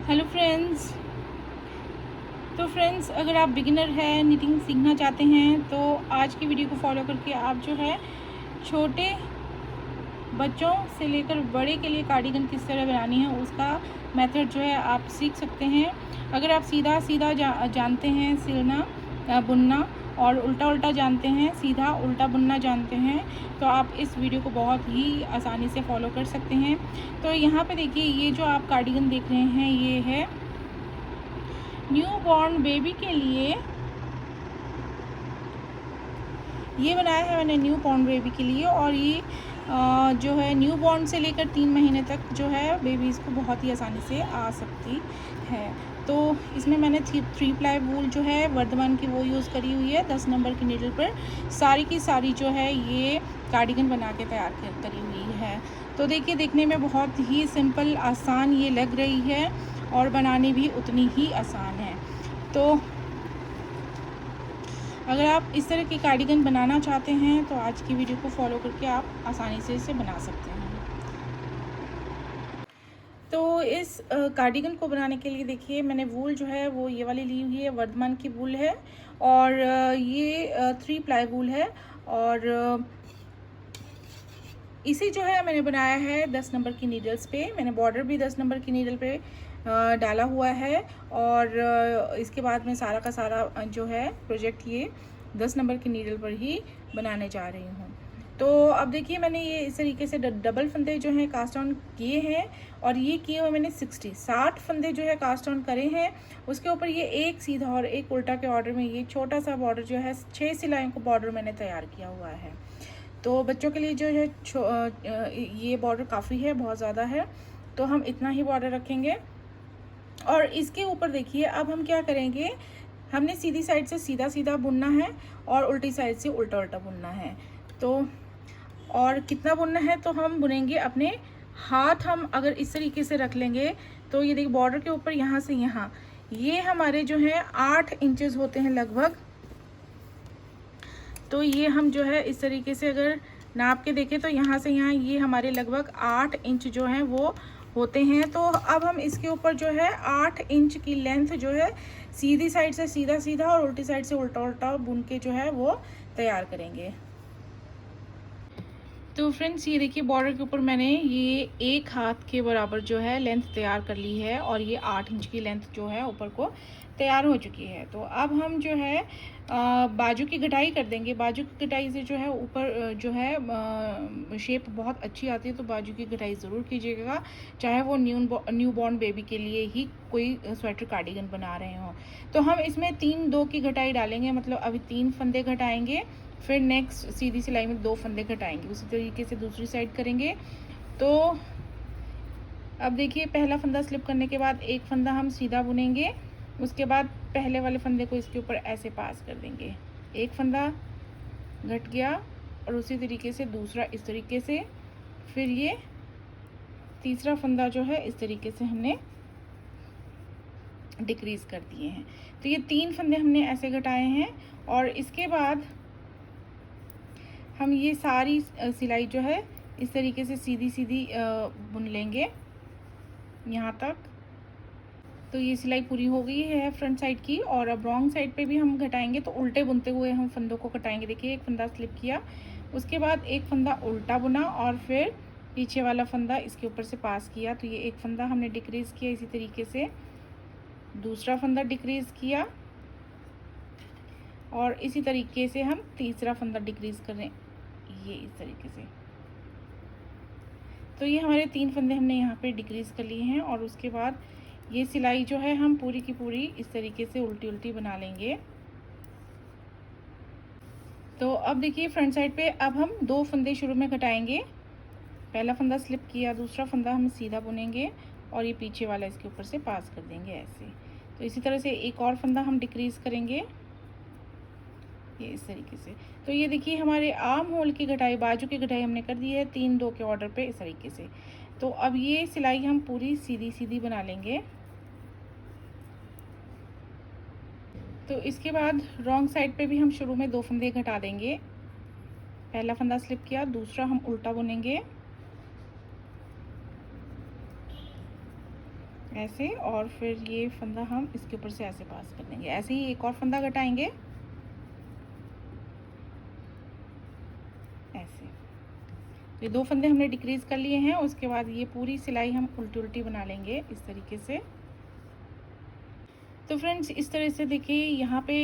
Hello friends. तो friends, अगर आप बिगिनर हैं, निटिंग सीखना चाहते हैं, तो आज की वीडियो को फॉलो करके आप जो है छोटे बच्चों से लेकर बड़े के लिए कार्डिगन किस तरह बनानी है उसका मेथड जो है आप सीख सकते हैं। अगर आप सीधा सीधा जानते हैं सिलना बुनना और उल्टा उल्टा जानते हैं, सीधा उल्टा बुनना जानते हैं, तो आप इस वीडियो को बहुत ही आसानी से फॉलो कर सकते हैं। तो यहाँ पे देखिए, ये जो आप कार्डिगन देख रहे हैं ये है न्यू बॉर्न बेबी के लिए। ये बनाया है मैंने न्यू बॉर्न बेबी के लिए, और ये जो है न्यू बॉर्न से लेकर 3 महीने तक जो है बेबीज़ को बहुत ही आसानी से आ सकती है। तो इसमें मैंने 3 प्लाई वूल जो है वर्धमान की वो यूज़ करी हुई है 10 नंबर की नीडल पर। सारी की सारी जो है ये कार्डिगन बना के तैयार करी हुई है। तो देखिए, देखने में बहुत ही सिंपल आसान ये लग रही है और बनाने भी उतनी ही आसान है। तो अगर आप इस तरह की कार्डिगन बनाना चाहते हैं तो आज की वीडियो को फॉलो करके आप आसानी से इसे बना सकते हैं। तो इस कार्डिगन को बनाने के लिए देखिए, मैंने वूल जो है वो ये वाली ली हुई है, वर्धमान की वूल है, और ये 3 प्लाई वूल है, और इसी जो है मैंने बनाया है 10 नंबर की नीडल्स पे। मैंने बॉर्डर भी 10 नंबर की नीडल पे डाला हुआ है, और इसके बाद मैं सारा का सारा जो है प्रोजेक्ट ये 10 नंबर की नीडल पर ही बनाने जा रही हूँ। तो अब देखिए, मैंने ये इस तरीके से डबल फंदे जो हैं कास्ट ऑन किए हैं, और ये किए हुए मैंने 60 फंदे जो है कास्ट ऑन करे हैं। उसके ऊपर ये एक सीधा और एक उल्टा के ऑर्डर में ये छोटा सा बॉर्डर जो है 6 सिलाइयों को बॉर्डर मैंने तैयार किया हुआ है। तो बच्चों के लिए जो है ये बॉर्डर काफ़ी है, बहुत ज़्यादा है, तो हम इतना ही बॉर्डर रखेंगे। और इसके ऊपर देखिए, अब हम क्या करेंगे, हमने सीधी साइड से सीधा सीधा बुनना है और उल्टी साइड से उल्टा उल्टा बुनना है। तो और कितना बुनना है, तो हम बुनेंगे अपने हाथ, हम अगर इस तरीके से रख लेंगे तो ये देखिए बॉर्डर के ऊपर यहाँ से यहाँ ये हमारे जो है 8 इंचेस होते हैं लगभग। तो ये हम जो है इस तरीके से अगर नाप के देखें तो यहाँ से यहाँ ये हमारे लगभग 8 इंच जो हैं वो होते हैं। तो अब हम इसके ऊपर जो है 8 इंच की लेंथ जो है सीधी साइड से सीधा सीधा और उल्टी साइड से उल्टा उल्टा बुन के जो है वो तैयार करेंगे। तो फ्रेंड्स, ये देखिए बॉर्डर के ऊपर मैंने ये 1 हाथ के बराबर जो है लेंथ तैयार कर ली है, और ये 8 इंच की लेंथ जो है ऊपर को तैयार हो चुकी है। तो अब हम जो है बाजू की कटाई कर देंगे। बाजू की कटाई से जो है ऊपर जो है शेप बहुत अच्छी आती है, तो बाजू की कटाई ज़रूर कीजिएगा, चाहे वो न्यू बॉर्न बेबी के लिए ही कोई स्वेटर कार्डिगन बना रहे हों। तो हम इसमें 3-2 की घटाई डालेंगे, मतलब अभी 3 फंदे घटाएंगे, फिर नेक्स्ट सीधी सिलाई में 2 फंदे घटाएंगे, उसी तरीके से दूसरी साइड करेंगे। तो अब देखिए, पहला फंदा स्लिप करने के बाद एक फंदा हम सीधा बुनेंगे, उसके बाद पहले वाले फंदे को इसके ऊपर ऐसे पास कर देंगे, एक फंदा घट गया, और उसी तरीके से दूसरा इस तरीके से, फिर ये तीसरा फंदा जो है इस तरीके से हमने डिक्रीज कर दिए हैं। तो ये 3 फंदे हमने ऐसे घटाए हैं, और इसके बाद हम ये सारी सिलाई जो है इस तरीके से सीधी सीधी बुन लेंगे यहाँ तक। तो ये सिलाई पूरी हो गई है फ्रंट साइड की, और अब रॉन्ग साइड पे भी हम घटाएंगे, तो उल्टे बुनते हुए हम फंदों को घटाएंगे। देखिए, एक फंदा स्लिप किया, उसके बाद एक फंदा उल्टा बुना, और फिर पीछे वाला फंदा इसके ऊपर से पास किया। तो ये एक फंदा हमने डिक्रीज़ किया, इसी तरीके से दूसरा फंदा डिक्रीज़ किया, और इसी तरीके से हम तीसरा फंदा डिक्रीज़ करें, ये इस तरीके से। तो ये हमारे 3 फंदे हमने यहाँ पे डिक्रीज़ कर लिए हैं, और उसके बाद ये सिलाई जो है हम पूरी की पूरी इस तरीके से उल्टी उल्टी बना लेंगे। तो अब देखिए, फ्रंट साइड पे अब हम 2 फंदे शुरू में घटाएंगे। पहला फंदा स्लिप किया, दूसरा फंदा हम सीधा बुनेंगे, और ये पीछे वाला इसके ऊपर से पास कर देंगे ऐसे। तो इसी तरह से एक और फंदा हम डिक्रीज़ करेंगे, ये इस तरीके से। तो ये देखिए, हमारे आर्म होल की घटाई, बाजू की घटाई हमने कर दी है 3-2 के ऑर्डर पे इस तरीके से। तो अब ये सिलाई हम पूरी सीधी सीधी बना लेंगे। तो इसके बाद रॉन्ग साइड पे भी हम शुरू में 2 फंदे घटा देंगे। पहला फंदा स्लिप किया, दूसरा हम उल्टा बुनेंगे, ऐसे, और फिर ये फंदा हम इसके ऊपर से ऐसे पास कर देंगे। ऐसे ही एक और फंदा घटाएंगे ऐसे। ये 2 फंदे हमने डिक्रीज़ कर लिए हैं। उसके बाद ये पूरी सिलाई हम उल्टी उल्टी बना लेंगे इस तरीके से। तो फ्रेंड्स इस तरह से देखिए यहाँ पे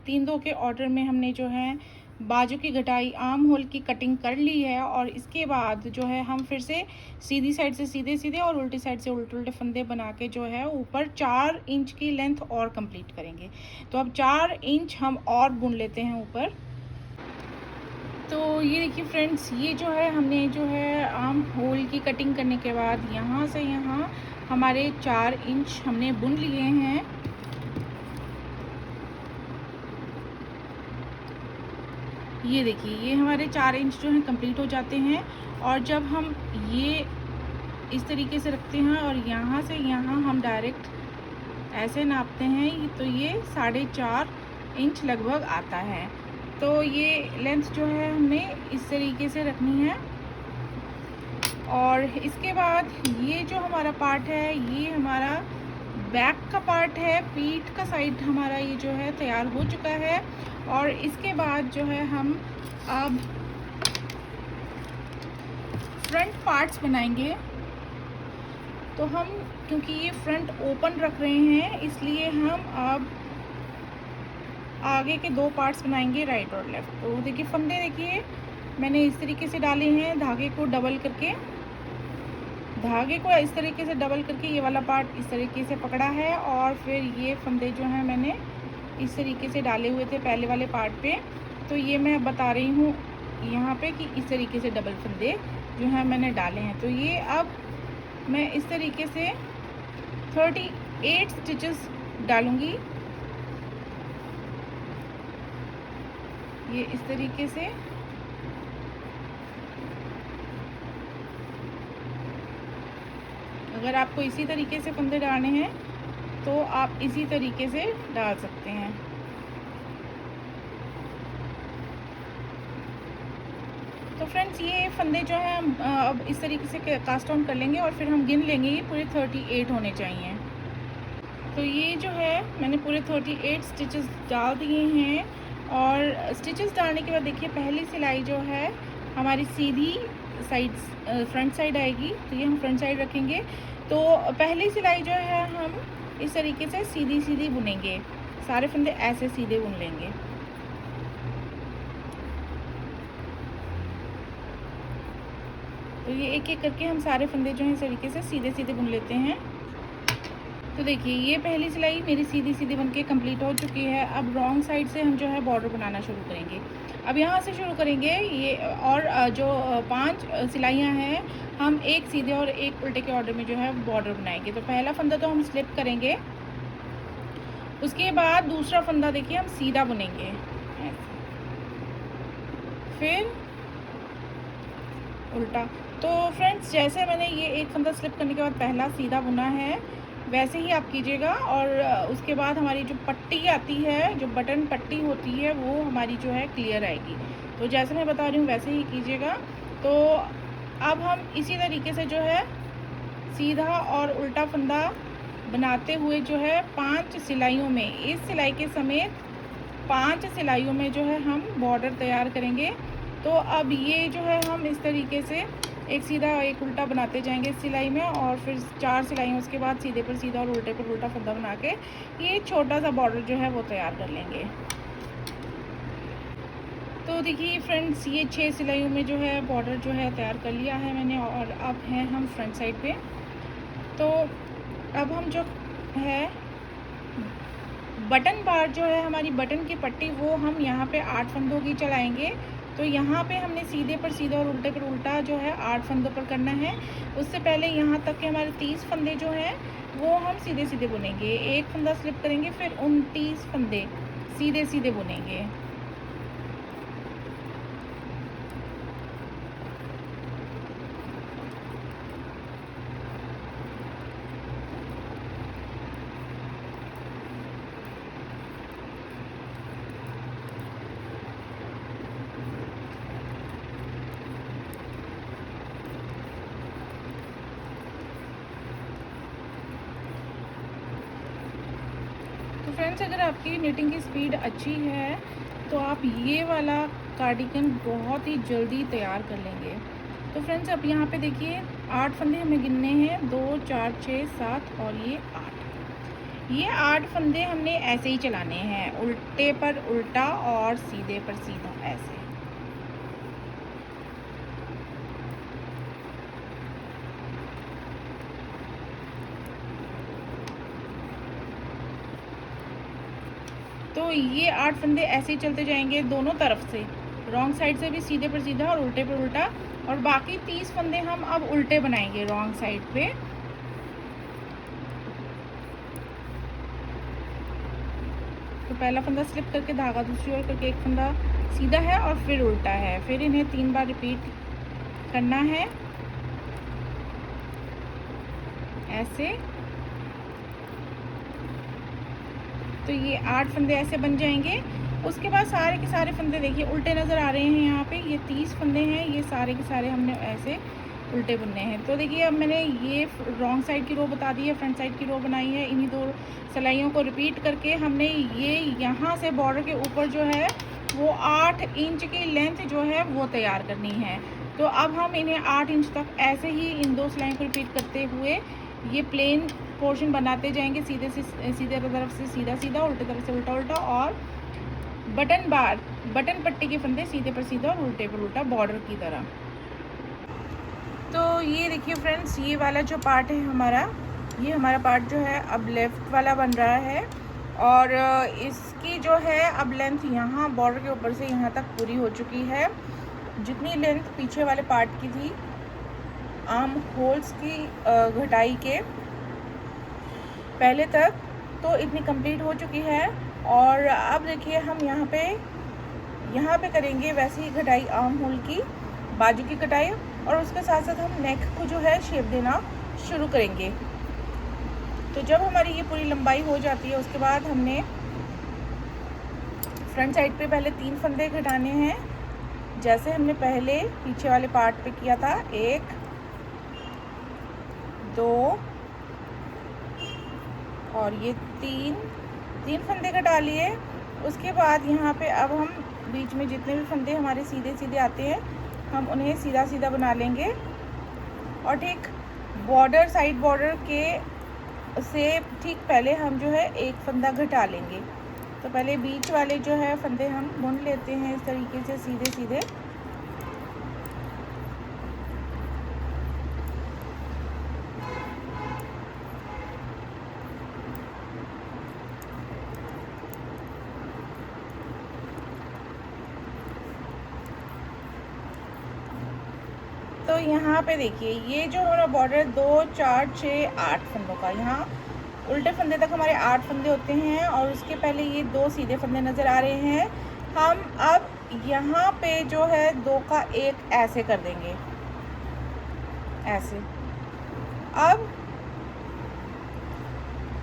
3-2 के ऑर्डर में हमने जो है बाजू की घटाई, आर्म होल की कटिंग कर ली है। और इसके बाद जो है हम फिर से सीधी साइड से सीधे सीधे और उल्टी साइड से उल्टे उल्टे फंदे बना के जो है ऊपर 4 इंच की लेंथ और कंप्लीट करेंगे। तो अब 4 इंच हम और बुन लेते हैं ऊपर। तो ये देखिए फ्रेंड्स, ये जो है हमने जो है आर्म होल की कटिंग करने के बाद यहाँ से यहाँ हमारे 4 इंच हमने बुन लिए हैं। ये देखिए ये हमारे 4 इंच जो है कंप्लीट हो जाते हैं। और जब हम ये इस तरीके से रखते हैं और यहाँ से यहाँ हम डायरेक्ट ऐसे नापते हैं तो ये 4.5 इंच लगभग आता है। तो ये लेंथ जो है हमने इस तरीके से रखनी है। और इसके बाद ये जो हमारा पार्ट है ये हमारा बैक का पार्ट है, पीठ का साइड हमारा ये जो है तैयार हो चुका है। और इसके बाद जो है हम अब फ्रंट पार्ट्स बनाएंगे। तो हम क्योंकि ये फ्रंट ओपन रख रहे हैं इसलिए हम अब आगे के 2 पार्ट्स बनाएंगे, राइट और लेफ़्ट। तो देखिए फंदे देखिए मैंने इस तरीके से डाले हैं, धागे को डबल करके, धागे को इस तरीके से डबल करके ये वाला पार्ट इस तरीके से पकड़ा है। और फिर ये फंदे जो हैं मैंने इस तरीके से डाले हुए थे पहले वाले पार्ट पे। तो ये मैं बता रही हूँ यहाँ पे कि इस तरीके से डबल फंदे जो हैं मैंने डाले हैं। तो ये अब मैं इस तरीके से 38 स्टिचेस डालूँगी, ये इस तरीके से। अगर आपको इसी तरीके से फंदे डालने हैं तो आप इसी तरीके से डाल सकते हैं। तो फ्रेंड्स ये फंदे जो हैं हम अब इस तरीके से कास्ट ऑन कर लेंगे और फिर हम गिन लेंगे, ये पूरे 38 होने चाहिए। तो ये जो है मैंने पूरे 38 स्टिचेस डाल दिए हैं। और स्टिचेस डालने के बाद देखिए पहली सिलाई जो है हमारी सीधी साइड फ्रंट साइड आएगी। तो ये हम फ्रंट साइड रखेंगे। तो पहली सिलाई जो है हम इस तरीके से सीधी सीधी बुनेंगे, सारे फंदे ऐसे सीधे बुन लेंगे। तो ये एक एक करके हम सारे फंदे जो हैं इस तरीके से सीधे सीधे बुन लेते हैं। तो देखिए ये पहली सिलाई मेरी सीधी सीधी बनके कंप्लीट हो चुकी है। अब रॉन्ग साइड से हम जो है बॉर्डर बनाना शुरू करेंगे। अब यहाँ से शुरू करेंगे ये, और जो 5 सिलाइयाँ हैं हम एक सीधे और एक उल्टे के ऑर्डर में जो है बॉर्डर बनाएंगे। तो पहला फंदा तो हम स्लिप करेंगे, उसके बाद दूसरा फंदा देखिए हम सीधा बुनेंगे, फिर उल्टा। तो फ्रेंड्स जैसे मैंने ये एक फंदा स्लिप करने के बाद पहला सीधा बुना है वैसे ही आप कीजिएगा। और उसके बाद हमारी जो पट्टी आती है, जो बटन पट्टी होती है, वो हमारी जो है क्लियर आएगी। तो जैसे मैं बता रही हूँ वैसे ही कीजिएगा। तो अब हम इसी तरीके से जो है सीधा और उल्टा फंदा बनाते हुए जो है 5 सिलाइयों में, इस सिलाई के समेत 5 सिलाइयों में जो है हम बॉर्डर तैयार करेंगे। तो अब ये जो है हम इस तरीके से एक सीधा एक उल्टा बनाते जाएंगे इस सिलाई में, और फिर 4 सिलाइयों उसके बाद सीधे पर सीधा और उल्टे पर उल्टा फंदा बना के ये छोटा सा बॉर्डर जो है वो तैयार कर लेंगे। तो देखिए फ्रेंड्स ये 6 सिलाइयों में जो है बॉर्डर जो है तैयार कर लिया है मैंने। और अब हैं हम फ्रंट साइड पे। तो अब हम जो है बटन बार जो है हमारी बटन की पट्टी वो हम यहाँ पे 8 फंदों की चलाएंगे। तो यहाँ पे हमने सीधे पर सीधा और उल्टे पर उल्टा जो है 8 फंदों पर करना है। उससे पहले यहाँ तक के हमारे 30 फंदे जो हैं वो हम सीधे सीधे बुनेंगे, एक फंदा स्लिप करेंगे, फिर 29 फंदे सीधे सीधे बुनेंगे। फ्रेंड्स, अगर आपकी निटिंग की स्पीड अच्छी है तो आप ये वाला कार्डिगन बहुत ही जल्दी तैयार कर लेंगे। तो फ्रेंड्स, अब यहाँ पे देखिए 8 फंदे हमें गिनने हैं, 2 4 6 7 और ये 8। ये 8 फंदे हमने ऐसे ही चलाने हैं, उल्टे पर उल्टा और सीधे पर सीधा, ऐसे। तो ये 8 फंदे ऐसे ही चलते जाएंगे दोनों तरफ से, रॉन्ग साइड से भी सीधे पर सीधा और उल्टे पर उल्टा। और बाकी 30 फंदे हम अब उल्टे बनाएंगे रॉन्ग साइड पे। तो पहला फंदा स्लिप करके धागा दूसरी ओर करके एक फंदा सीधा है और फिर उल्टा है, फिर इन्हें 3 बार रिपीट करना है ऐसे। तो ये 8 फंदे ऐसे बन जाएंगे। उसके बाद सारे के सारे फंदे देखिए उल्टे नज़र आ रहे हैं यहाँ पे, ये 30 फंदे हैं, ये सारे के सारे हमने ऐसे उल्टे बुनने हैं। तो देखिए अब मैंने ये रॉन्ग साइड की रो बता दी है, फ्रंट साइड की रो बनाई है। इन्हीं 2 सिलाइयों को रिपीट करके हमने ये यहाँ से बॉर्डर के ऊपर जो है वो 8 इंच की लेंथ जो है वो तैयार करनी है। तो अब हम इन्हें 8 इंच तक ऐसे ही इन 2 सिलाइयों को रिपीट करते हुए ये प्लेन पोर्शन बनाते जाएंगे, सीधे तरफ से सीधा सीधा, उल्टे तरफ से उल्टा उल्टा, और बटन पट्टी के फंदे सीधे पर सीधा और उल्टे पर उल्टा बॉर्डर की तरह। तो ये देखिए फ्रेंड्स, ये वाला जो पार्ट है हमारा, ये हमारा पार्ट जो है अब लेफ़्ट वाला बन रहा है। और इसकी जो है अब लेंथ यहाँ बॉर्डर के ऊपर से यहाँ तक पूरी हो चुकी है। जितनी लेंथ पीछे वाले पार्ट की थी आर्म होल्स की घटाई के पहले तक, तो इतनी कंप्लीट हो चुकी है। और अब देखिए हम यहाँ पे करेंगे वैसे ही घटाई आर्म होल की, बाजू की कटाई, और उसके साथ साथ हम नेक को जो है शेप देना शुरू करेंगे। तो जब हमारी ये पूरी लंबाई हो जाती है उसके बाद हमने फ्रंट साइड पे पहले 3 फंदे घटाने हैं, जैसे हमने पहले पीछे वाले पार्ट पे किया था। 1 2 और ये 3 फंदे घटा लिए। उसके बाद यहाँ पे अब हम बीच में जितने भी फंदे हमारे सीधे सीधे आते हैं हम उन्हें सीधा सीधा बना लेंगे। और ठीक बॉर्डर, साइड बॉर्डर के से ठीक पहले हम जो है एक फंदा घटा लेंगे। तो पहले बीच वाले जो है फंदे हम बुन लेते हैं इस तरीके से सीधे सीधे। तो यहाँ पे देखिए ये जो हमारा बॉर्डर 2 4 6 8 फंदों का, यहाँ उल्टे फंदे तक हमारे 8 फंदे होते हैं और उसके पहले ये 2 सीधे फंदे नज़र आ रहे हैं। हम अब यहाँ पे जो है 2 का 1 ऐसे कर देंगे, ऐसे। अब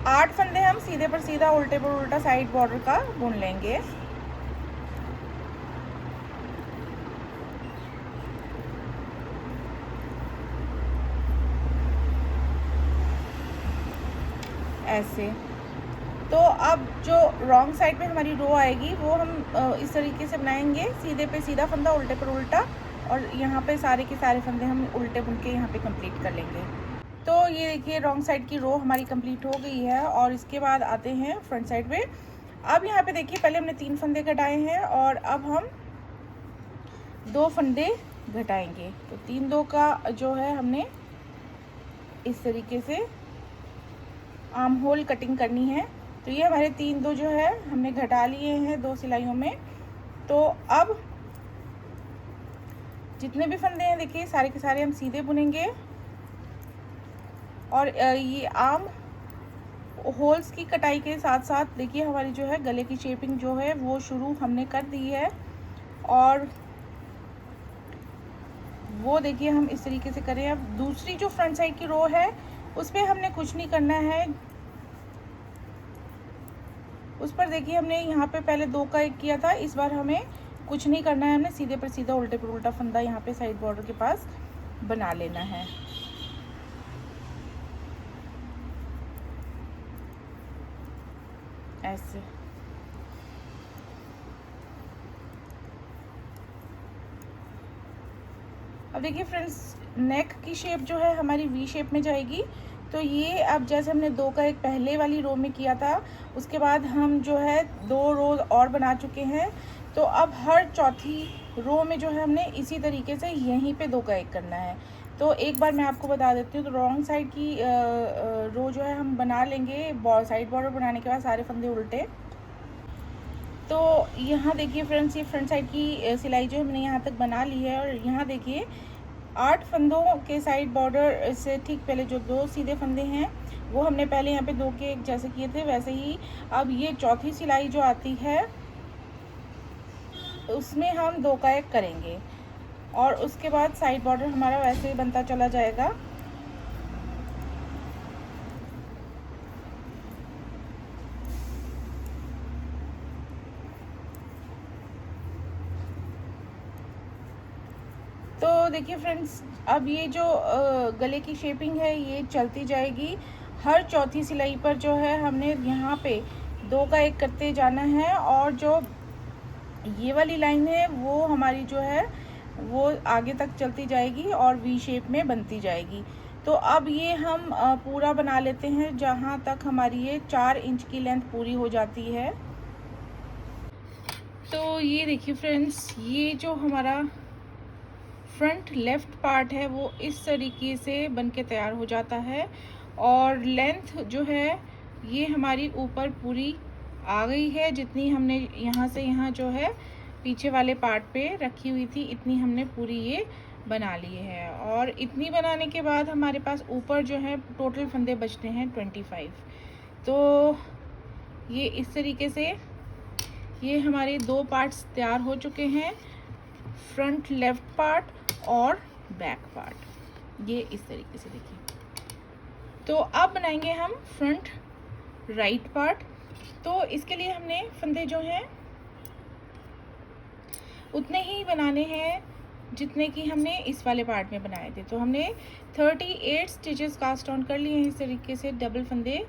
8 फंदे हम सीधे पर सीधा उल्टे पर उल्टा साइड बॉर्डर का बुन लेंगे। ऐसे। तो अब जो रॉन्ग साइड पे हमारी रो आएगी वो हम इस तरीके से बनाएंगे, सीधे पे सीधा फंदा, उल्टे पर उल्टा, और यहाँ पे सारे के सारे फंदे हम उल्टे बुन के यहाँ पे कंप्लीट कर लेंगे। तो ये देखिए रॉन्ग साइड की रो हमारी कंप्लीट हो गई है। और इसके बाद आते हैं फ्रंट साइड पे। अब यहाँ पे देखिए पहले हमने 3 फंदे घटाए हैं और अब हम 2 फंदे घटाएंगे। तो 3 2 का जो है हमने इस तरीके से आर्म होल कटिंग करनी है। तो ये हमारे 3 2 जो है हमने घटा लिए हैं 2 सिलाइयों में। तो अब जितने भी फंदे हैं देखिए सारे के सारे हम सीधे बुनेंगे। और ये आर्म होल्स की कटाई के साथ साथ देखिए हमारी जो है गले की शेपिंग जो है वो शुरू हमने कर दी है। और वो देखिए हम इस तरीके से करें। अब दूसरी जो फ्रंट साइड की रो है उस पर हमने कुछ नहीं करना है। उस पर देखिए हमने यहाँ पे पहले 2 का 1 किया था, इस बार हमें कुछ नहीं करना है, हमने सीधे पर सीधा उल्टे पर उल्टा फंदा यहाँ पे साइड बॉर्डर के पास बना लेना है। ऐसे। अब देखिए फ्रेंड्स, नेक की शेप जो है हमारी वी शेप में जाएगी। तो ये अब जैसे हमने 2 का 1 पहले वाली रो में किया था, उसके बाद हम जो है 2 रो और बना चुके हैं। तो अब हर चौथी रो में जो है हमने इसी तरीके से यहीं पे 2 का 1 करना है। तो एक बार मैं आपको बता देती हूँ। तो रॉन्ग साइड की रो जो है हम बना लेंगे साइड बॉर्डर बनाने के बाद सारे फंदे उल्टे। तो यहाँ देखिए फ्रेंड्स, ये फ्रंट साइड की सिलाई जो हमने यहाँ तक बना ली है। और यहाँ देखिए 8 फंदों के साइड बॉर्डर से ठीक पहले जो 2 सीधे फंदे हैं वो हमने पहले यहाँ पे 2 के 1 जैसे किए थे, वैसे ही अब ये चौथी सिलाई जो आती है उसमें हम 2 का 1 करेंगे। और उसके बाद साइड बॉर्डर हमारा वैसे ही बनता चला जाएगा। तो देखिए फ्रेंड्स, अब ये जो गले की शेपिंग है ये चलती जाएगी। हर चौथी सिलाई पर जो है हमने यहाँ पे 2 का 1 करते जाना है। और जो ये वाली लाइन है वो हमारी जो है वो आगे तक चलती जाएगी और वी शेप में बनती जाएगी। तो अब ये हम पूरा बना लेते हैं जहाँ तक हमारी ये 4 इंच की लेंथ पूरी हो जाती है। तो ये देखिए फ्रेंड्स, ये जो हमारा फ्रंट लेफ़्ट पार्ट है वो इस तरीके से बन के तैयार हो जाता है। और लेंथ जो है ये हमारी ऊपर पूरी आ गई है। जितनी हमने यहाँ से यहाँ जो है पीछे वाले पार्ट पे रखी हुई थी, इतनी हमने पूरी ये बना ली है। और इतनी बनाने के बाद हमारे पास ऊपर जो है टोटल फंदे बचते हैं 25। तो ये इस तरीके से ये हमारे 2 पार्ट्स तैयार हो चुके हैं, फ्रंट लेफ्ट पार्ट और बैक पार्ट। ये इस तरीके से देखिए। तो अब बनाएंगे हम फ्रंट राइट पार्ट। तो इसके लिए हमने फंदे जो हैं उतने ही बनाने हैं जितने कि हमने इस वाले पार्ट में बनाए थे। तो हमने 38 स्टिचेस कास्ट ऑन कर लिए हैं। इस तरीके से डबल फंदे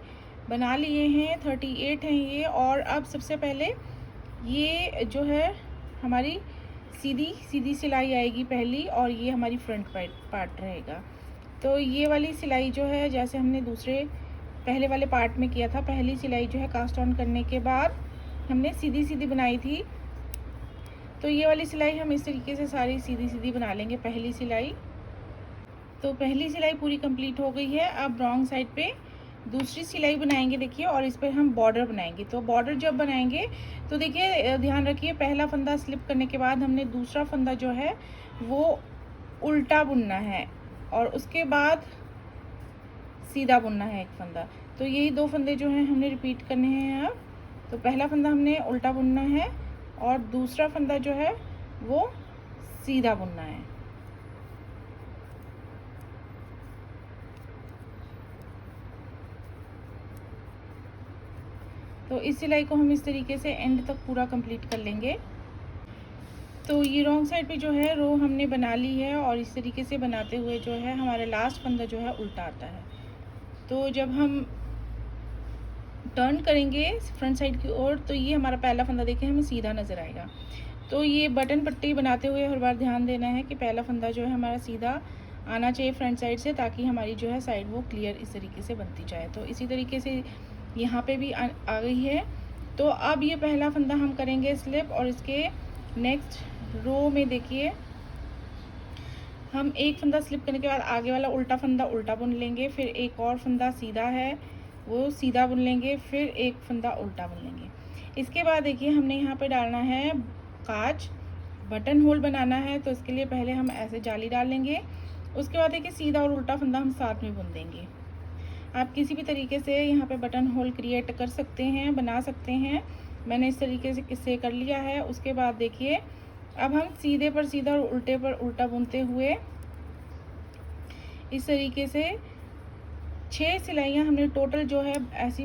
बना लिए हैं, 38 हैं ये। और अब सबसे पहले ये जो है हमारी सीधी सिलाई आएगी पहली, और ये हमारी फ्रंट पार्ट रहेगा। तो ये वाली सिलाई जो है जैसे हमने दूसरे पहले वाले पार्ट में किया था, पहली सिलाई जो है कास्ट ऑन करने के बाद हमने सीधी बनाई थी। तो ये वाली सिलाई हम इस तरीके से सारी सीधी बना लेंगे पहली सिलाई। तो पहली सिलाई पूरी कंप्लीट हो गई है। अब रॉन्ग साइड पे दूसरी सिलाई बनाएंगे देखिए, और इस पर हम बॉर्डर बनाएंगे। तो बॉर्डर जब बनाएंगे तो देखिए ध्यान रखिए, पहला फंदा स्लिप करने के बाद हमने दूसरा फंदा जो है वो उल्टा बुनना है और उसके बाद सीधा बुनना है एक फंदा। तो यही 2 फंदे जो हैं हमने रिपीट करने हैं अब। तो पहला फंदा हमने उल्टा बुनना है और दूसरा फंदा जो है वो सीधा बुनना है। तो इस सिलाई को हम इस तरीके से एंड तक पूरा कंप्लीट कर लेंगे। तो ये रॉन्ग साइड पे जो है रो हमने बना ली है, और इस तरीके से बनाते हुए जो है हमारा लास्ट फंदा जो है उल्टा आता है। तो जब हम टर्न करेंगे फ्रंट साइड की ओर तो ये हमारा पहला फंदा देखिए हमें सीधा नज़र आएगा। तो ये बटन पट्टी बनाते हुए हर बार ध्यान देना है कि पहला फंदा जो है हमारा सीधा आना चाहिए फ्रंट साइड से, ताकि हमारी जो है साइड वो क्लियर इस तरीके से बनती जाए। तो इसी तरीके से यहाँ पे भी आ गई है। तो अब ये पहला फंदा हम करेंगे स्लिप, और इसके नेक्स्ट रो में देखिए हम एक फंदा स्लिप करने के बाद आगे वाला उल्टा फंदा उल्टा बुन लेंगे, फिर एक और फंदा सीधा है वो सीधा बुन लेंगे, फिर एक फंदा उल्टा बुन लेंगे। इसके बाद देखिए हमने यहाँ पे डालना है काज, बटन होल बनाना है। तो इसके लिए पहले हम ऐसे जाली डाल लेंगे, उसके बाद देखिए सीधा और उल्टा फंदा हम साथ में बुन देंगे। आप किसी भी तरीके से यहाँ पे बटन होल क्रिएट कर सकते हैं, बना सकते हैं। मैंने इस तरीके से किससे कर लिया है। उसके बाद देखिए अब हम सीधे पर सीधा और उल्टे पर उल्टा बुनते हुए इस तरीके से 6 सिलाइयाँ हमने टोटल जो है ऐसी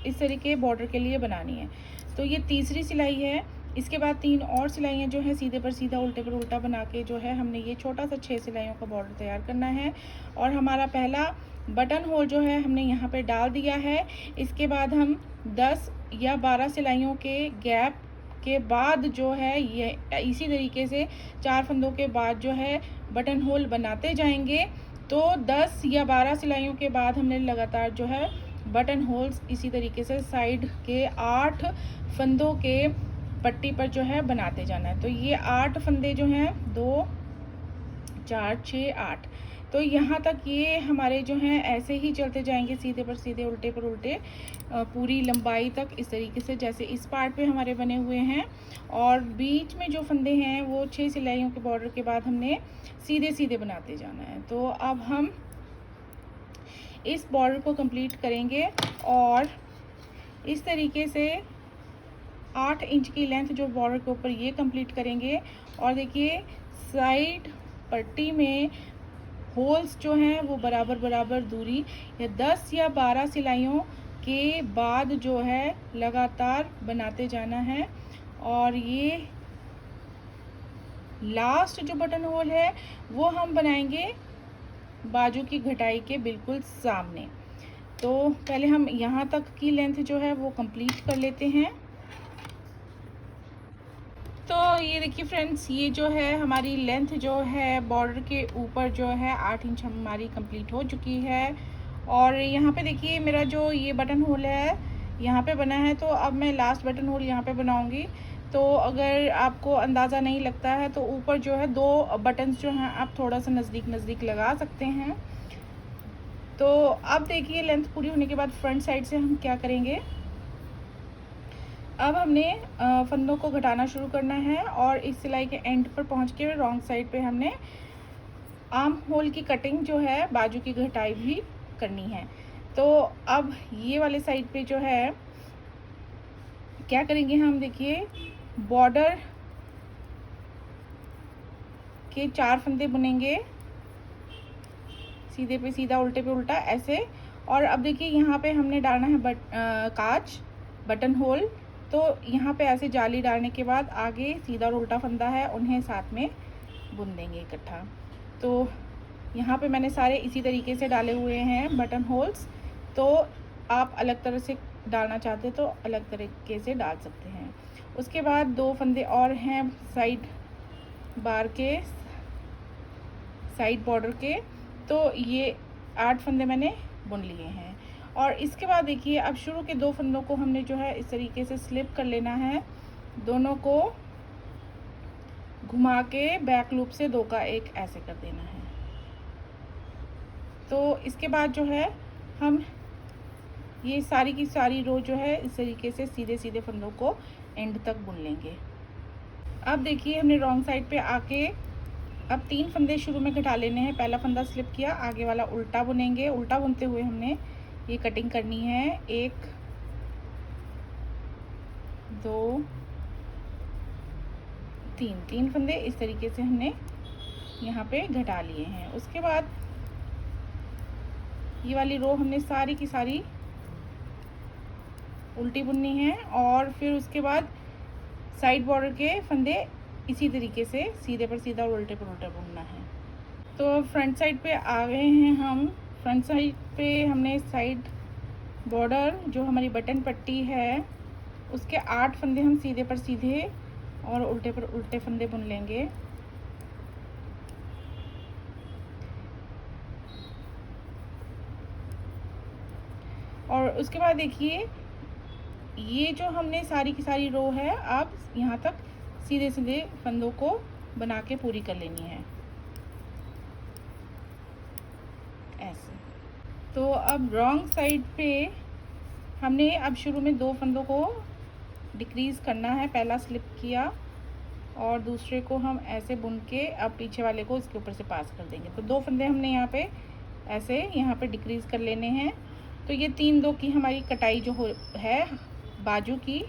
इस तरीके बॉर्डर के लिए बनानी है। तो ये तीसरी सिलाई है। इसके बाद 3 और सिलाइयाँ जो है सीधे पर सीधा उल्टे पर उल्टा बना के जो है हमने ये छोटा सा 6 सिलाइयों का बॉर्डर तैयार करना है। और हमारा पहला बटन होल जो है हमने यहाँ पे डाल दिया है। इसके बाद हम 10 या 12 सिलाइयों के गैप के बाद जो है ये इसी तरीके से 4 फंदों के बाद जो है बटन होल बनाते जाएंगे। तो 10 या 12 सिलाइयों के बाद हमने लगातार जो है बटन होल्स इसी तरीके से साइड के 8 फंदों के पट्टी पर जो है बनाते जाना है। तो ये 8 फंदे जो हैं 2 4 6 8, तो यहाँ तक ये हमारे जो हैं ऐसे ही चलते जाएंगे, सीधे पर सीधे उल्टे पर उल्टे पूरी लंबाई तक, इस तरीके से जैसे इस पार्ट पे हमारे बने हुए हैं। और बीच में जो फंदे हैं वो 6 सिलाइयों के बॉर्डर के बाद हमने सीधे सीधे बनाते जाना है। तो अब हम इस बॉर्डर को कंप्लीट करेंगे और इस तरीके से 8 इंच की लेंथ जो बॉर्डर के ऊपर ये कंप्लीट करेंगे। और देखिए साइड पट्टी में होल्स जो हैं वो बराबर बराबर दूरी या 10 या 12 सिलाइयों के बाद जो है लगातार बनाते जाना है। और ये लास्ट जो बटन होल है वो हम बनाएंगे बाजू की घटाई के बिल्कुल सामने। तो पहले हम यहाँ तक की लेंथ जो है वो कंप्लीट कर लेते हैं। तो ये देखिए फ्रेंड्स, ये जो है हमारी लेंथ जो है बॉर्डर के ऊपर जो है 8 इंच हमारी कंप्लीट हो चुकी है। और यहाँ पे देखिए मेरा जो ये बटन होल है यहाँ पे बना है, तो अब मैं लास्ट बटन होल यहाँ पे बनाऊँगी। तो अगर आपको अंदाज़ा नहीं लगता है तो ऊपर जो है 2 बटन्स जो हैं आप थोड़ा सा नज़दीक नज़दीक लगा सकते हैं। तो अब देखिए लेंथ पूरी होने के बाद फ्रंट साइड से हम क्या करेंगे, अब हमने फंदों को घटाना शुरू करना है और इस सिलाई के एंड पर पहुंच के रॉन्ग साइड पे हमने आर्म होल की कटिंग जो है बाजू की घटाई भी करनी है। तो अब ये वाले साइड पे जो है क्या करेंगे हम, देखिए बॉर्डर के 4 फंदे बुनेंगे, सीधे पे सीधा उल्टे पे उल्टा ऐसे। और अब देखिए यहाँ पे हमने डालना है काज बटन होल। तो यहाँ पे ऐसे जाली डालने के बाद आगे सीधा और उल्टा फंदा है उन्हें साथ में बुन देंगे इकट्ठा। तो यहाँ पे मैंने सारे इसी तरीके से डाले हुए हैं बटन होल्स। तो आप अलग तरह से डालना चाहते तो अलग तरीके से डाल सकते हैं। उसके बाद 2 फंदे और हैं साइड बार के, साइड बॉर्डर के। तो ये 8 फंदे मैंने बुन लिए हैं। और इसके बाद देखिए अब शुरू के 2 फंदों को हमने जो है इस तरीके से स्लिप कर लेना है, दोनों को घुमा के बैक लूप से 2 का 1 ऐसे कर देना है। तो इसके बाद जो है हम ये सारी की सारी रो जो है इस तरीके से सीधे सीधे फंदों को एंड तक बुन लेंगे। अब देखिए हमने रॉन्ग साइड पे आके अब 3 फंदे शुरू में घटा लेने हैं। पहला फंदा स्लिप किया, आगे वाला उल्टा बुनेंगे। उल्टा बुनते हुए हमने ये कटिंग करनी है, 1 2 3 फंदे इस तरीके से हमने यहाँ पे घटा लिए हैं। उसके बाद ये वाली रो हमने सारी की सारी उल्टी बुननी है। और फिर उसके बाद साइड बॉर्डर के फंदे इसी तरीके से सीधे पर सीधा और उल्टे पर उल्टा बुनना है। तो फ्रंट साइड पे आ गए हैं हम। फ्रंट साइड पे हमने साइड बॉर्डर जो हमारी बटन पट्टी है उसके 8 फंदे हम सीधे पर सीधे और उल्टे पर उल्टे फंदे बुन लेंगे। और उसके बाद देखिए ये जो हमने सारी की सारी रो है आप यहाँ तक सीधे सीधे फंदों को बना के पूरी कर लेनी है ऐसे। तो अब रॉन्ग साइड पे हमने अब शुरू में 2 फंदों को डिक्रीज़ करना है। पहला स्लिप किया और दूसरे को हम ऐसे बुन के अब पीछे वाले को इसके ऊपर से पास कर देंगे। तो 2 फंदे हमने यहाँ पे ऐसे यहाँ पे डिक्रीज़ कर लेने हैं। तो ये 3-2 की हमारी कटाई जो है बाजू की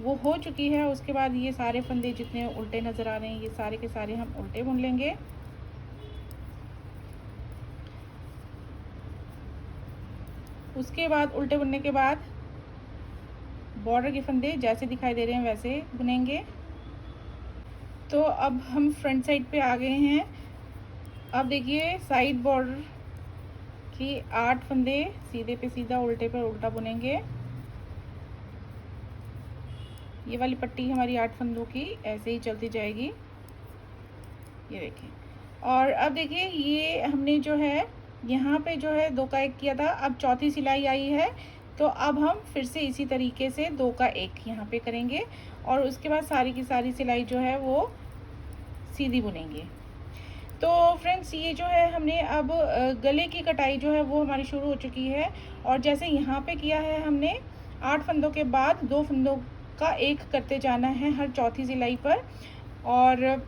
वो हो चुकी है। उसके बाद ये सारे फंदे जितने उल्टे नज़र आ रहे हैं ये सारे के सारे हम उल्टे बुन लेंगे। उसके बाद उल्टे बुनने के बाद बॉर्डर के फंदे जैसे दिखाई दे रहे हैं वैसे बुनेंगे। तो अब हम फ्रंट साइड पे आ गए हैं। अब देखिए साइड बॉर्डर कि 8 फंदे सीधे पे सीधा, उल्टे पर उल्टा बुनेंगे। ये वाली पट्टी हमारी 8 फंदों की ऐसे ही चलती जाएगी, ये देखिए। और अब देखिए ये हमने जो है यहाँ पे जो है 2 का 1 किया था, अब चौथी सिलाई आई है, तो अब हम फिर से इसी तरीके से 2 का 1 यहाँ पे करेंगे और उसके बाद सारी की सारी सिलाई जो है वो सीधी बुनेंगे। तो फ्रेंड्स ये जो है हमने अब गले की कटाई जो है वो हमारी शुरू हो चुकी है। और जैसे यहाँ पे किया है हमने 8 फंदों के बाद 2 फंदों का 1 करते जाना है हर चौथी सिलाई पर, और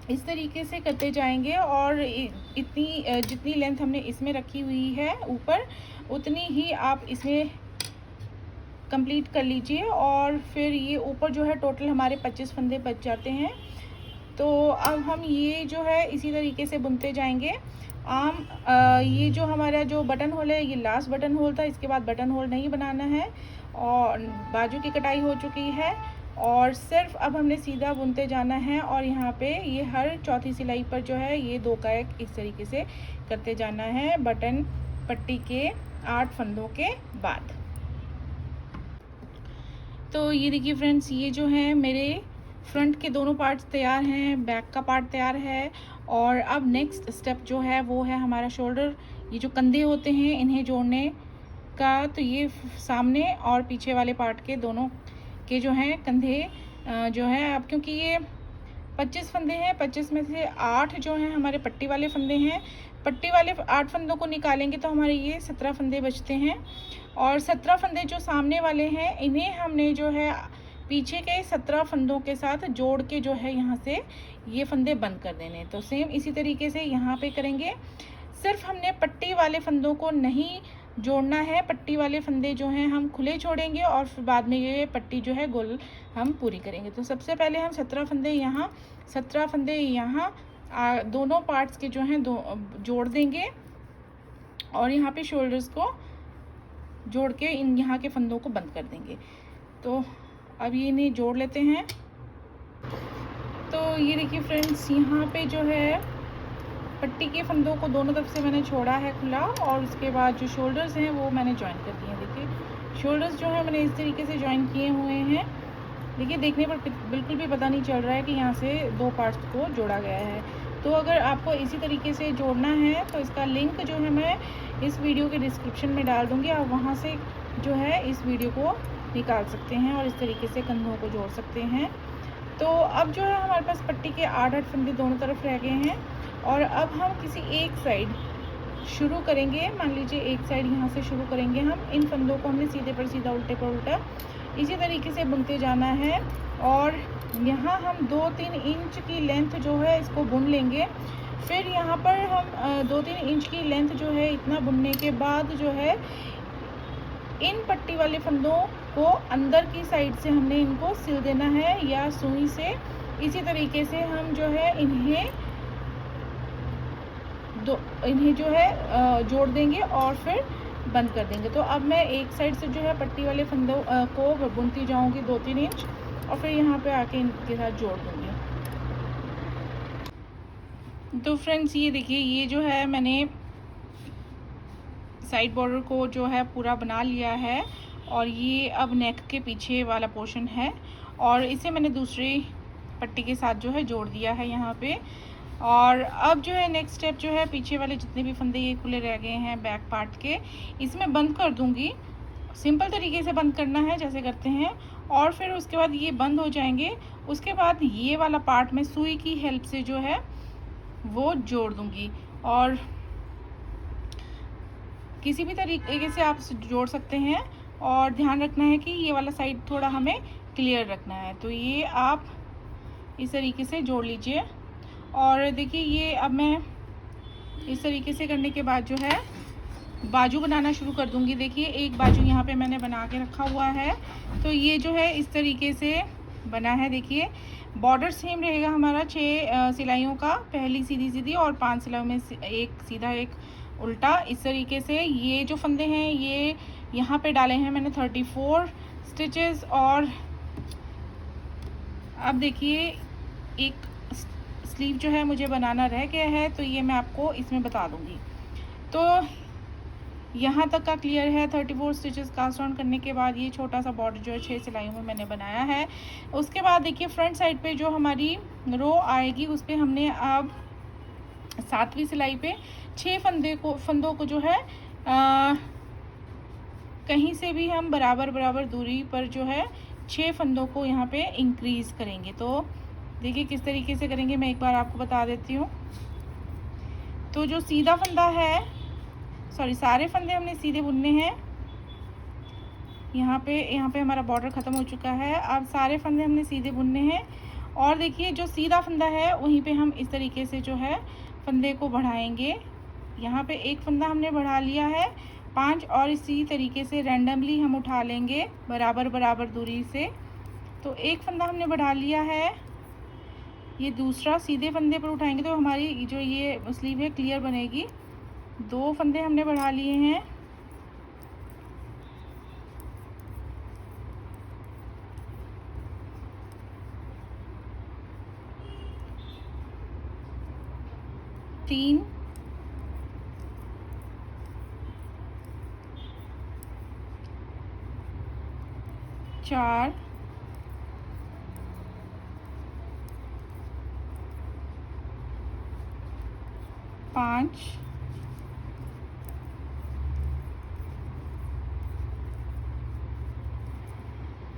इस तरीके से करते जाएंगे। और इतनी जितनी लेंथ हमने इसमें रखी हुई है ऊपर, उतनी ही आप इसमें कंप्लीट कर लीजिए। और फिर ये ऊपर जो है टोटल हमारे 25 फंदे बच जाते हैं। तो अब हम ये जो है इसी तरीके से बुनते जाएंगे। ये जो हमारा जो बटन होल है ये लास्ट बटन होल था, इसके बाद बटन होल नहीं बनाना है। और बाजू की कटाई हो चुकी है और सिर्फ अब हमने सीधा बुनते जाना है। और यहाँ पे ये हर चौथी सिलाई पर जो है ये 2 का 1 इस तरीके से करते जाना है बटन पट्टी के 8 फंदों के बाद। तो ये देखिए फ्रेंड्स, ये जो है मेरे फ्रंट के दोनों पार्ट्स तैयार हैं, बैक का पार्ट तैयार है। और अब नेक्स्ट स्टेप जो है वो है हमारा शोल्डर, ये जो कंधे होते हैं इन्हें जोड़ने का। तो ये सामने और पीछे वाले पार्ट के दोनों के जो हैं कंधे जो है, अब क्योंकि ये 25 फंदे हैं, 25 में से 8 जो हैं हमारे पट्टी वाले फंदे हैं। पट्टी वाले 8 फंदों को निकालेंगे तो हमारे ये 17 फंदे बचते हैं। और 17 फंदे जो सामने वाले हैं इन्हें हमने जो है पीछे के 17 फंदों के साथ जोड़ के जो है यहाँ से ये फंदे बंद कर देने। तो सेम इसी तरीके से यहाँ पे करेंगे। सिर्फ हमने पट्टी वाले फंदों को नहीं जोड़ना है, पट्टी वाले फंदे जो हैं हम खुले छोड़ेंगे और फिर बाद में ये पट्टी जो है गोल हम पूरी करेंगे। तो सबसे पहले हम 17 फंदे यहाँ, 17 फंदे यहाँ दोनों पार्ट्स के जो हैं जोड़ देंगे और यहाँ पे शोल्डर्स को जोड़ के इन यहाँ के फंदों को बंद कर देंगे। तो अब ये इन्हें जोड़ लेते हैं। तो ये देखिए फ्रेंड्स, यहाँ पे जो है पट्टी के फंदों को दोनों तरफ से मैंने छोड़ा है खुला, और उसके बाद जो शोल्डर्स हैं वो मैंने ज्वाइन कर दिए हैं। देखिए शोल्डर्स जो है मैंने इस तरीके से ज्वाइन किए हुए हैं। देखिए देखने पर बिल्कुल भी पता नहीं चल रहा है कि यहाँ से 2 पार्ट्स को जोड़ा गया है। तो अगर आपको इसी तरीके से जोड़ना है तो इसका लिंक जो है मैं इस वीडियो के डिस्क्रिप्शन में डाल दूँगी। आप वहाँ से जो है इस वीडियो को निकाल सकते हैं और इस तरीके से कंधों को जोड़ सकते हैं। तो अब जो है हमारे पास पट्टी के 8 फंदे दोनों तरफ रह गए हैं। और अब हम किसी एक साइड शुरू करेंगे। मान लीजिए एक साइड यहाँ से शुरू करेंगे हम। इन फंदों को हमने सीधे पर सीधा, उल्टे पर उल्टा इसी तरीके से बुनते जाना है। और यहाँ हम 2-3 इंच की लेंथ जो है इसको बुन लेंगे। फिर यहाँ पर हम 2-3 इंच की लेंथ जो है इतना बुनने के बाद जो है इन पट्टी वाले फंदों को अंदर की साइड से हमने इनको सिल देना है या सुई से। इसी तरीके से हम जो है इन्हें जो है जोड़ देंगे और फिर बंद कर देंगे। तो अब मैं एक साइड से जो है पट्टी वाले फंदों को बुनती जाऊंगी 2-3 इंच और फिर यहाँ पे आके इनके साथ जोड़ दूंगी। तो फ्रेंड्स ये देखिए, ये जो है मैंने साइड बॉर्डर को जो है पूरा बना लिया है और ये अब नेक के पीछे वाला पोर्शन है और इसे मैंने दूसरी पट्टी के साथ जो है जोड़ दिया है यहाँ पे। और अब जो है नेक्स्ट स्टेप जो है पीछे वाले जितने भी फंदे ये खुले रह गए हैं बैक पार्ट के, इसमें बंद कर दूंगी। सिंपल तरीके से बंद करना है जैसे करते हैं। और फिर उसके बाद ये बंद हो जाएंगे। उसके बाद ये वाला पार्ट में सुई की हेल्प से जो है वो जोड़ दूंगी और किसी भी तरीके से आप जोड़ सकते हैं। और ध्यान रखना है कि ये वाला साइड थोड़ा हमें क्लियर रखना है। तो ये आप इस तरीके से जोड़ लीजिए। और देखिए ये अब मैं इस तरीके से करने के बाद जो है बाजू बनाना शुरू कर दूंगी। देखिए एक बाजू यहाँ पे मैंने बना के रखा हुआ है। तो ये जो है इस तरीके से बना है। देखिए बॉर्डर सेम रहेगा हमारा 6 सिलाइयों का, पहली सीधी सीधी और 5 सिलाइयों में एक सीधा एक उल्टा। इस तरीके से ये जो फंदे हैं ये यहाँ पे डाले हैं मैंने 34 स्टिचेस। और अब देखिए एक स्लीव जो है मुझे बनाना रह गया है, तो ये मैं आपको इसमें बता दूंगी। तो यहाँ तक का क्लियर है। 34 स्टिचेस कास्ट ऑन करने के बाद ये छोटा सा बॉर्डर जो है 6 सिलाइयों में मैंने बनाया है। उसके बाद देखिए फ्रंट साइड पे जो हमारी रो आएगी उस पर हमने अब 7वीं सिलाई पे 6 फंदों को जो है कहीं से भी हम बराबर दूरी पर जो है 6 फंदों को यहाँ पे इंक्रीज़ करेंगे। तो देखिए किस तरीके से करेंगे मैं एक बार आपको बता देती हूँ। तो जो सीधा फंदा है, सारे फंदे हमने सीधे बुनने हैं। यहाँ पे हमारा बॉर्डर ख़त्म हो चुका है। अब सारे फंदे हमने सीधे बुनने हैं और देखिए जो सीधा फंदा है वहीं पे हम इस तरीके से जो है फंदे को बढ़ाएंगे। यहाँ पे एक फंदा हमने बढ़ा लिया है 5 और इसी तरीके से रैंडमली हम उठा लेंगे बराबर दूरी से। तो एक फंदा हमने बढ़ा लिया है, ये दूसरा सीधे फंदे पर उठाएंगे तो हमारी जो ये स्लीव है क्लियर बनेगी। 2 फंदे हमने बढ़ा लिए हैं, तीन, 4, 5,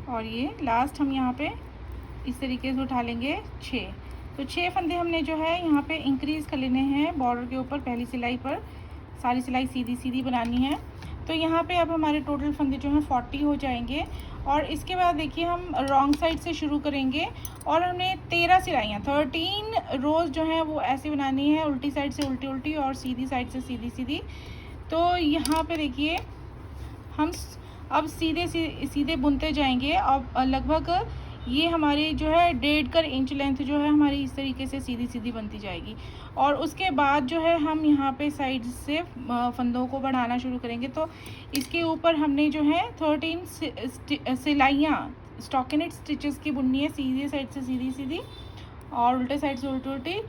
और ये लास्ट हम यहाँ पे इस तरीके से उठा लेंगे 6। तो 6 फंदे हमने जो है यहाँ पे इंक्रीज़ कर लेने हैं बॉर्डर के ऊपर। पहली सिलाई पर सारी सिलाई सीधी बनानी है। तो यहाँ पे अब हमारे टोटल फंदे जो हैं 40 हो जाएंगे। और इसके बाद देखिए हम रॉन्ग साइड से शुरू करेंगे और हमने 13 सिलाइयाँ 13 रोज़ जो हैं वो ऐसे बनानी है, उल्टी साइड से उल्टी और सीधी साइड से सीधी। तो यहाँ पे देखिए हम अब सीधे बुनते जाएंगे। अब लगभग ये हमारी जो है 1.5 इंच लेंथ जो है हमारी इस तरीके से सीधी बनती जाएगी। और उसके बाद जो है हम यहाँ पे साइड से फंदों को बढ़ाना शुरू करेंगे। तो इसके ऊपर हमने जो है 13 सिलाइयाँ स्टॉकिनेट स्टिचेस की बुननी है, सीधे साइड से सीधी और उल्टे साइड से उल्टी।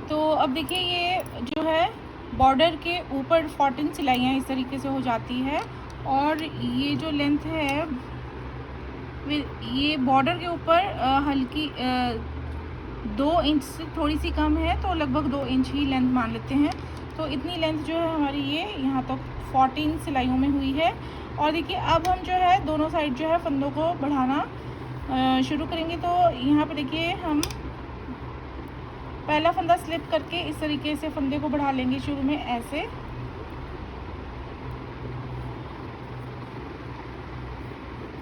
तो अब देखिए ये जो है बॉर्डर के ऊपर 14 सिलाइयाँ इस तरीके से हो जाती है। और ये जो लेंथ है ये बॉर्डर के ऊपर हल्की 2 इंच से थोड़ी सी कम है, तो लगभग 2 इंच ही लेंथ मान लेते हैं। तो इतनी लेंथ जो है हमारी ये यहाँ तक 14 सिलाइयों में हुई है। और देखिए अब हम जो है दोनों साइड जो है फंदों को बढ़ाना शुरू करेंगे। तो यहाँ पे देखिए हम पहला फंदा स्लिप करके इस तरीके से फंदे को बढ़ा लेंगे शुरू में ऐसे।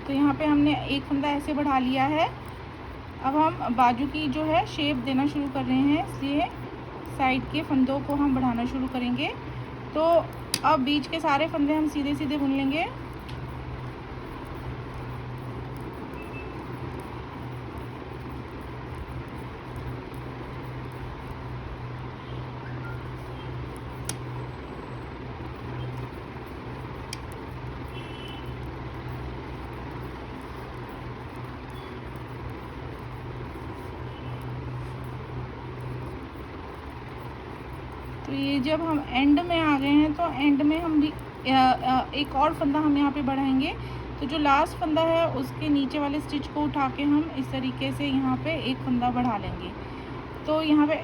तो यहाँ पे हमने एक फंदा ऐसे बढ़ा लिया है। अब हम बाजू की जो है शेप देना शुरू कर रहे हैं, इसलिए साइड के फंदों को हम बढ़ाना शुरू करेंगे। तो अब बीच के सारे फंदे हम सीधे बुन लेंगे। तो ये जब हम एंड में आ गए हैं तो एंड में हम भी एक और फंदा हम यहाँ पे बढ़ाएंगे। तो जो लास्ट फंदा है उसके नीचे वाले स्टिच को उठा के हम इस तरीके से यहाँ पे एक फंदा बढ़ा लेंगे। तो यहाँ पे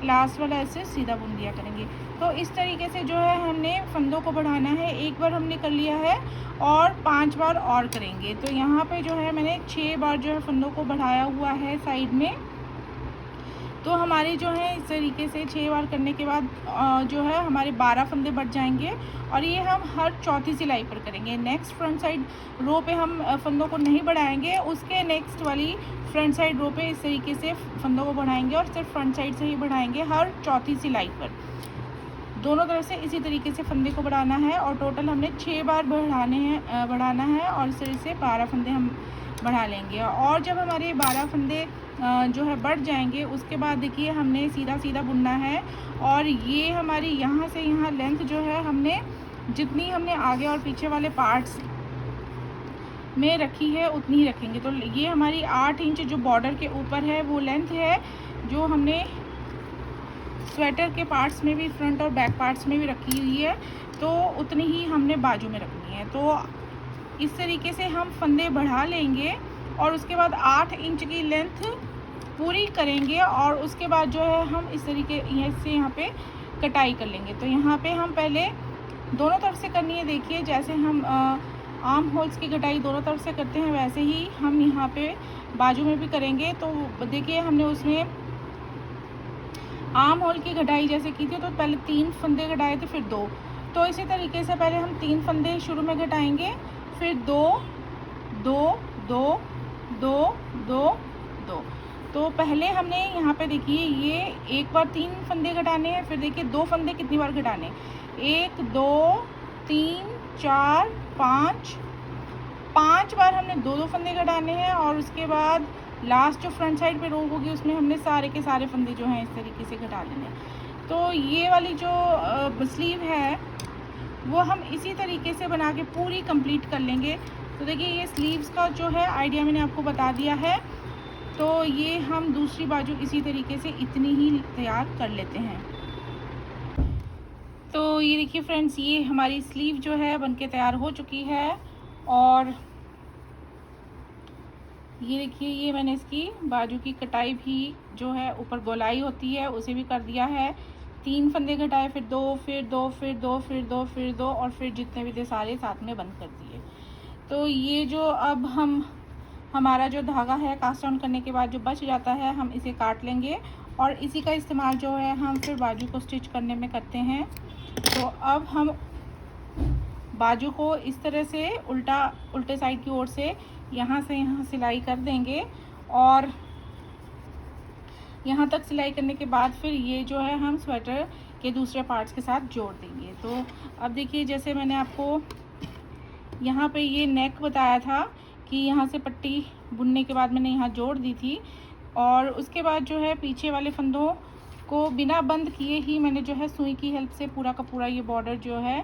लास्ट वाला ऐसे सीधा बुन दिया करेंगे। तो इस तरीके से जो है हमने फंदों को बढ़ाना है। एक बार हमने कर लिया है और 5 बार और करेंगे। तो यहाँ पे जो है मैंने 6 बार जो है फंदों को बढ़ाया हुआ है साइड में। तो हमारे जो है इस तरीके से 6 बार करने के बाद जो है हमारे 12 फंदे बढ़ जाएंगे। और ये हम हर चौथी सिलाई पर करेंगे। नेक्स्ट फ्रंट साइड रो पे हम फंदों को नहीं बढ़ाएंगे, उसके नेक्स्ट वाली फ्रंट साइड रो पे इस तरीके से फंदों को बढ़ाएंगे और सिर्फ फ्रंट साइड से ही बढ़ाएंगे हर चौथी सिलाई पर। दोनों तरफ से इसी तरीके से फंदे को बढ़ाना है और टोटल हमने 6 बार बढ़ाना है और इस तरह से 12 फंदे हम बढ़ा लेंगे। और जब हमारे 12 फंदे जो है बढ़ जाएंगे उसके बाद देखिए हमने सीधा बुनना है। और ये हमारी यहाँ से यहाँ लेंथ जो है हमने जितनी हमने आगे और पीछे वाले पार्ट्स में रखी है उतनी ही रखेंगे। तो ये हमारी 8 इंच जो बॉर्डर के ऊपर है वो लेंथ है जो हमने स्वेटर के पार्ट्स में भी, फ्रंट और बैक पार्ट्स में भी रखी हुई है, तो उतनी ही हमने बाजू में रखनी है। तो इस तरीके से हम फंदे बढ़ा लेंगे और उसके बाद 8 इंच की लेंथ पूरी करेंगे और उसके बाद जो है हम इस तरीके से यहाँ पे कटाई कर लेंगे। तो यहाँ पे हम पहले दोनों तरफ से करनी है। देखिए जैसे हम आर्म होल्स की कटाई दोनों तरफ से करते हैं, वैसे ही हम यहाँ पे बाजू में भी करेंगे। तो देखिए हमने उसमें आर्म होल की कटाई जैसे की थी, तो पहले 3 फंदे कटाए थे, फिर 2। तो इसी तरीके से पहले हम 3 फंदे शुरू में कटाएंगे, फिर 2 2 2 2 2 2। तो पहले हमने यहाँ पे देखिए ये एक बार 3 फंदे घटाने हैं, फिर देखिए 2 फंदे कितनी बार घटाने, 1 2 3 4 5 बार हमने 2 फंदे घटाने हैं। और उसके बाद लास्ट जो फ्रंट साइड पे रो होगी उसमें हमने सारे के सारे फंदे जो हैं इस तरीके से घटा लेने हैं। तो ये वाली जो स्लीव है वो हम इसी तरीके से बना के पूरी कंप्लीट कर लेंगे। तो देखिए ये स्लीव्स का जो है आइडिया मैंने आपको बता दिया है। तो ये हम दूसरी बाजू इसी तरीके से इतनी ही तैयार कर लेते हैं। तो ये देखिए फ्रेंड्स, ये हमारी स्लीव जो है बनके तैयार हो चुकी है। और ये देखिए ये मैंने इसकी बाजू की कटाई भी जो है ऊपर गोलाई होती है उसे भी कर दिया है। 3 फंदे घटाए, फिर 2 फिर 2 फिर 2 फिर 2 फिर 2 और फिर जितने भी थे सारे साथ में बंद कर दिए। तो ये जो अब हमारा जो धागा है कास्ट ऑन करने के बाद जो बच जाता है हम इसे काट लेंगे और इसी का इस्तेमाल जो है हम फिर बाजू को स्टिच करने में करते हैं। तो अब हम बाजू को इस तरह से उल्टे साइड की ओर से यहाँ से यहाँ सिलाई कर देंगे और यहाँ तक सिलाई करने के बाद फिर ये जो है हम स्वेटर के दूसरे पार्ट्स के साथ जोड़ देंगे। तो अब देखिए जैसे मैंने आपको यहाँ पे ये नेक बताया था कि यहाँ से पट्टी बुनने के बाद मैंने यहाँ जोड़ दी थी और उसके बाद जो है पीछे वाले फंदों को बिना बंद किए ही मैंने जो है सुई की हेल्प से पूरा का पूरा ये बॉर्डर जो है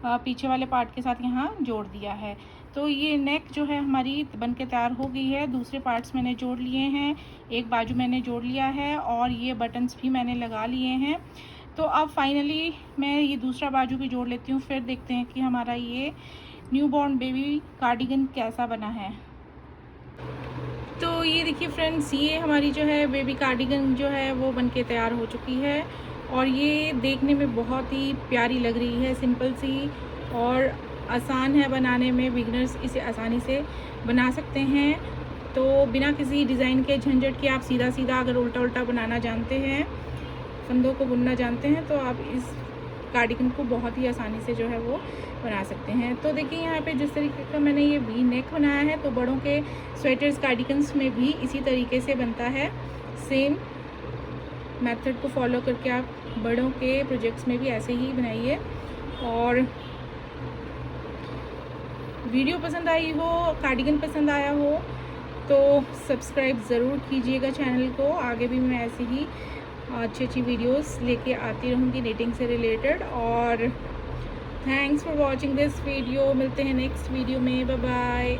पीछे वाले पार्ट के साथ यहाँ जोड़ दिया है। तो ये नेक जो है हमारी बन के तैयार हो गई है। दूसरे पार्ट्स मैंने जोड़ लिए हैं, एक बाजू मैंने जोड़ लिया है और ये बटन्स भी मैंने लगा लिए हैं। तो अब फाइनली मैं ये दूसरा बाजू भी जोड़ लेती हूँ, फिर देखते हैं कि हमारा ये न्यूबॉर्न बेबी कार्डिगन कैसा बना है। तो ये देखिए फ्रेंड्स, ये हमारी जो है बेबी कार्डिगन जो है वो बनके तैयार हो चुकी है और ये देखने में बहुत ही प्यारी लग रही है, सिंपल सी और आसान है बनाने में। बिगिनर्स इसे आसानी से बना सकते हैं। तो बिना किसी डिज़ाइन के झंझट के आप सीधा सीधा अगर उल्टा उल्टा बनाना जानते हैं, फंदों को बुनना जानते हैं, तो आप इस कार्डिगन को बहुत ही आसानी से जो है वो बना सकते हैं। तो देखिए यहाँ पे जिस तरीके का मैंने ये वी नेक बनाया है, तो बड़ों के स्वेटर्स कार्डिगन्स में भी इसी तरीके से बनता है। सेम मेथड को फॉलो करके आप बड़ों के प्रोजेक्ट्स में भी ऐसे ही बनाइए। और वीडियो पसंद आई हो, कार्डिगन पसंद आया हो तो सब्सक्राइब ज़रूर कीजिएगा चैनल को। आगे भी मैं ऐसी ही अच्छी अच्छी वीडियोस लेके आती रहूँगी निटिंग से रिलेटेड। और thanks for watching this video. मिलते हैं नेक्स्ट वीडियो में। Bye bye.